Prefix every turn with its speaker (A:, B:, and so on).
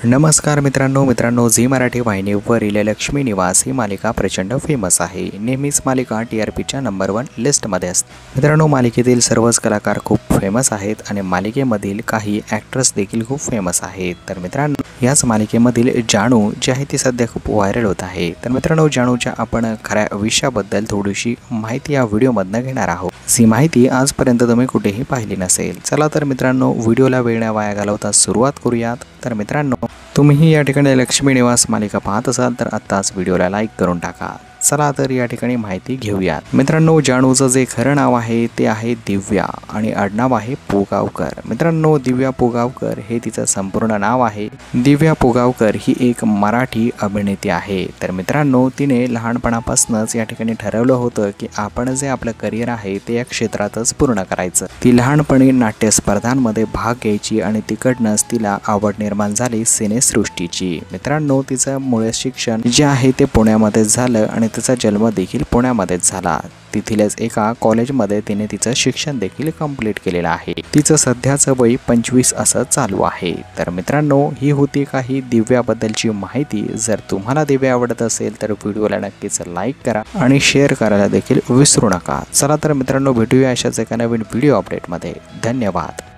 A: नमस्कार मित्रांनो झी मराठी वाहिनीवरील लक्ष्मी निवास ही मालिका प्रचंड फेमस आहे। नेहमीच मालिका TRPच्या नंबर 1 लिस्टमध्ये असते। मित्रांनो, मालिकेतील सर्वच कलाकार खूप फेमस आहेत आणि मालिकेमधील काही ॲक्ट्रेस देखील खूप फेमस आहेत। तर मित्रांनो, याच मालिकेमधील जानू जी आहे ती सध्या खूप व्हायरल होत आहे। तर मित्रांनो, जानूच्या आपण खऱ्या आयुष्याबद्दल थोडीशी माहिती या व्हिडिओमधून घेणार आहोत। ही माहिती आजपर्यंत तुम्ही कुठेही पाहिली नसेल। चला तर मित्रांनो, व्हिडिओला वेळ न वाया घालवता सुरुवात करूयात। तर मित्रांनो, तुम्ही या ठिकाणी लक्ष्मी निवास मालिका पाहत असाल तर आत्ताच व्हिडिओला लाईक करून टाका। चला तर या ठिकाणी माहिती घेऊयात। मित्रांनो, जानूचं जे खरं नाव आहे ते आहे दिव्या आणि आडनाव आहे पुगावकर। मित्रांनो, दिव्या पुगावकर हे तिचं संपूर्ण नाव आहे। दिव्या पुगावकर ही एक मराठी अभिनेत्री आहे। तर मित्रांनो, तिने लहानपणापासूनच या ठिकाणी ठरवलं होतं की आपण जे आपलं करिअर आहे ते या क्षेत्रातच पूर्ण करायचं। ती लहानपणी नाट्य स्पर्धांमध्ये भाग घ्यायची आणि तिकडनंच तिला आवड निर्माण झाली सिनेसृष्टीची। मित्रांनो, तिचं मूळ शिक्षण जे आहे ते पुण्यामध्ये झालं आणि तिचा जन्म देखील पुण्यामध्येच झाला। तिथीलच एका कॉलेजमध्ये तिने तिचं शिक्षण देखील कंप्लीट केलेलं आहे। तिचं सध्याचं वय 25 असं चालू आहे। तर मित्रांनो, ही होती काही दिव्याबद्दलची माहिती। जर तुम्हाला दिव्या आवडत असेल तर व्हिडिओला नक्कीच लाईक करा आणि शेअर करायला देखील विसरू नका। चला तर मित्रांनो, भेटूया अशाच एका नवीन व्हिडिओ अपडेटमध्ये। धन्यवाद।